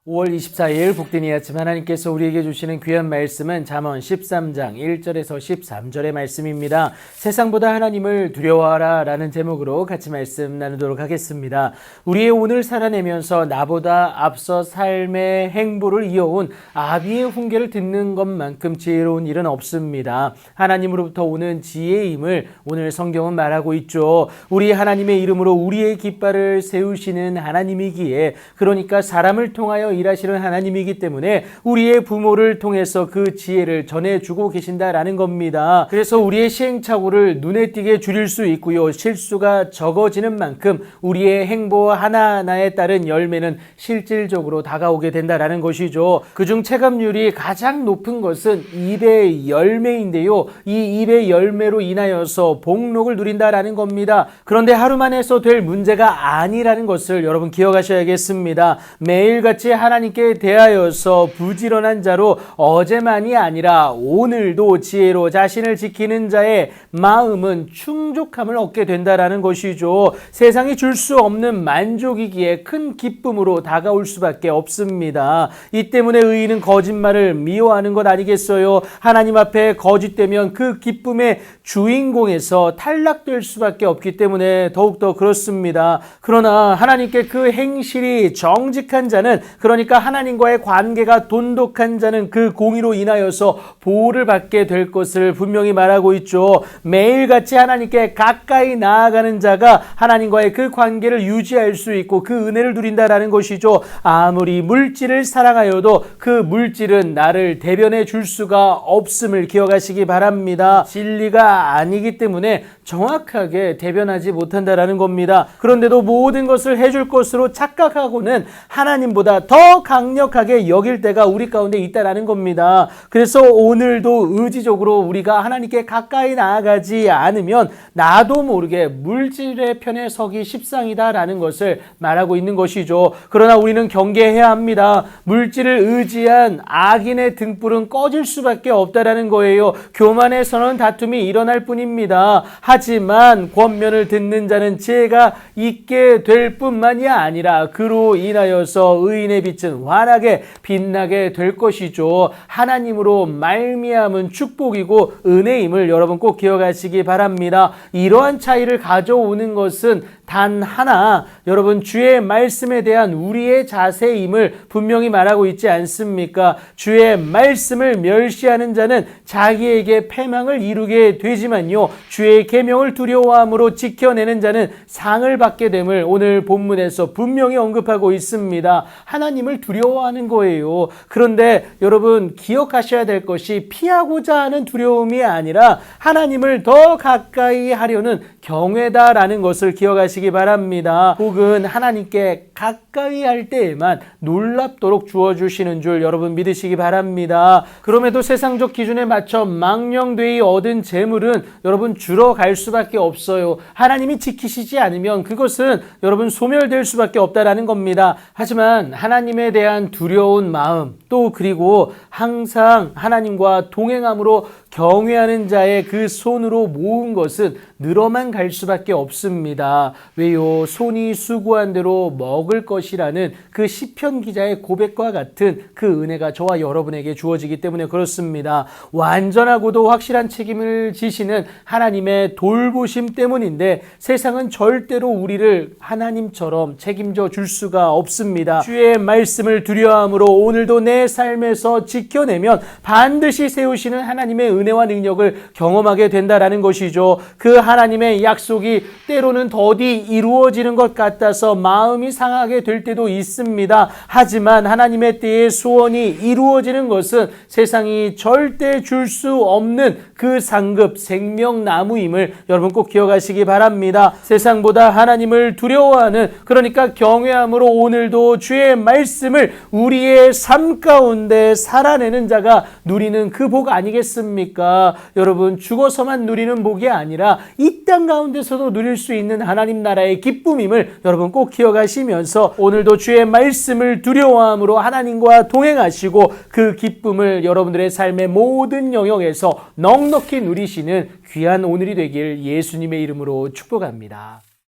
5월 24일 복된 이 아침 하나님께서 우리에게 주시는 귀한 말씀은 잠언 13장 1절에서 13절의 말씀입니다. 세상보다 하나님을 두려워하라 라는 제목으로 같이 말씀 나누도록 하겠습니다. 우리의 오늘 살아내면서 나보다 앞서 삶의 행보를 이어온 아비의 훈계를 듣는 것만큼 지혜로운 일은 없습니다. 하나님으로부터 오는 지혜임을 오늘 성경은 말하고 있죠. 우리 하나님의 이름으로 우리의 깃발을 세우시는 하나님이기에, 그러니까 사람을 통하여 일하시는 하나님이기 때문에 우리의 부모를 통해서 그 지혜를 전해주고 계신다라는 겁니다. 그래서 우리의 시행착오를 눈에 띄게 줄일 수 있고요. 실수가 적어지는 만큼 우리의 행보 하나하나에 따른 열매는 실질적으로 다가오게 된다라는 것이죠. 그중 체감률이 가장 높은 것은 입의 열매인데요. 이 입의 열매로 인하여서 복록을 누린다라는 겁니다. 그런데 하루만 해서 될 문제가 아니라는 것을 여러분 기억하셔야겠습니다. 매일같이 하나님께 대하여서 부지런한 자로 어제만이 아니라 오늘도 지혜로 자신을 지키는 자의 마음은 충족함을 얻게 된다라는 것이죠. 세상이 줄 수 없는 만족이기에 큰 기쁨으로 다가올 수밖에 없습니다. 이 때문에 의인은 거짓말을 미워하는 것 아니겠어요? 하나님 앞에 거짓되면 그 기쁨의 주인공에서 탈락될 수밖에 없기 때문에 더욱더 그렇습니다. 그러나 하나님께 그 행실이 정직한 자는, 그러니까 하나님과의 관계가 돈독한 자는 그 공의로 인하여서 보호를 받게 될 것을 분명히 말하고 있죠. 매일같이 하나님께 가까이 나아가는 자가 하나님과의 그 관계를 유지할 수 있고 그 은혜를 누린다라는 것이죠. 아무리 물질을 사랑하여도 그 물질은 나를 대변해 줄 수가 없음을 기억하시기 바랍니다. 진리가 아니기 때문에 정확하게 대변하지 못한다라는 겁니다. 그런데도 모든 것을 해줄 것으로 착각하고는 하나님보다 더 강력하게 여길 때가 우리 가운데 있다라는 겁니다. 그래서 오늘도 의지적으로 우리가 하나님께 가까이 나아가지 않으면 나도 모르게 물질의 편에 서기 십상이다라는 것을 말하고 있는 것이죠. 그러나 우리는 경계해야 합니다. 물질을 의지한 악인의 등불은 꺼질 수밖에 없다라는 거예요. 교만에서는 다툼이 일어날 뿐입니다. 하지만 권면을 듣는 자는 지혜가 있게 될 뿐만이 아니라 그로 인하여서 의인의 빛은 환하게 빛나게 될 것이죠. 하나님으로 말미암은 축복이고 은혜임을 여러분 꼭 기억하시기 바랍니다. 이러한 차이를 가져오는 것은 단 하나, 여러분 주의 말씀에 대한 우리의 자세임을 분명히 말하고 있지 않습니까? 주의 말씀을 멸시하는 자는 자기에게 패망을 이루게 되지만요, 주의 계명을 두려워함으로 지켜내는 자는 상을 받게 됨을 오늘 본문에서 분명히 언급하고 있습니다. 하나님을 두려워하는 거예요. 그런데 여러분 기억하셔야 될 것이 피하고자 하는 두려움이 아니라 하나님을 더 가까이 하려는 경외다라는 것을 기억하시기 바랍니다. 혹은 하나님께 가까이 할 때에만 놀랍도록 주어주시는 줄 여러분 믿으시기 바랍니다. 그럼에도 세상적 기준에 맞춰 망령되이 얻은 재물은 여러분 줄어갈 수밖에 없어요. 하나님이 지키시지 않으면 그것은 여러분 소멸될 수밖에 없다라는 겁니다. 하지만 하나님에 대한 두려운 마음, 또 그리고 항상 하나님과 동행함으로 경외하는 자의 그 손으로 모은 것은 늘어만 갈 수밖에 없습니다. 왜요? 손이 수고한 대로 먹을 것이라는 그 시편 기자의 고백과 같은 그 은혜가 저와 여러분에게 주어지기 때문에 그렇습니다. 완전하고도 확실한 책임을 지시는 하나님의 돌보심 때문인데 세상은 절대로 우리를 하나님처럼 책임져 줄 수가 없습니다. 주의 말씀을 두려워함으로 오늘도 내 삶에서 지켜내면 반드시 세우시는 하나님의 은혜와 능력을 경험하게 된다라는 것이죠. 그 하나님의 약속이 때로는 더디 이루어지는 것 같아서 마음이 상하게 될 때도 있습니다. 하지만 하나님의 때에 소원이 이루어지는 것은 세상이 절대 줄 수 없는 그 상급 생명나무임을 여러분 꼭 기억하시기 바랍니다. 세상보다 하나님을 두려워하는, 그러니까 경외함으로 오늘도 주의 말씀을 우리의 삶 가운데 살아내는 자가 누리는 그 복 아니겠습니까? 여러분 죽어서만 누리는 복이 아니라 이 땅 가운데서도 누릴 수 있는 하나님 나라의 기쁨임을 여러분 꼭 기억하시면서 오늘도 주의 말씀을 두려워함으로 하나님과 동행하시고 그 기쁨을 여러분들의 삶의 모든 영역에서 넉넉히 누리시는 귀한 오늘이 되길 예수님의 이름으로 축복합니다.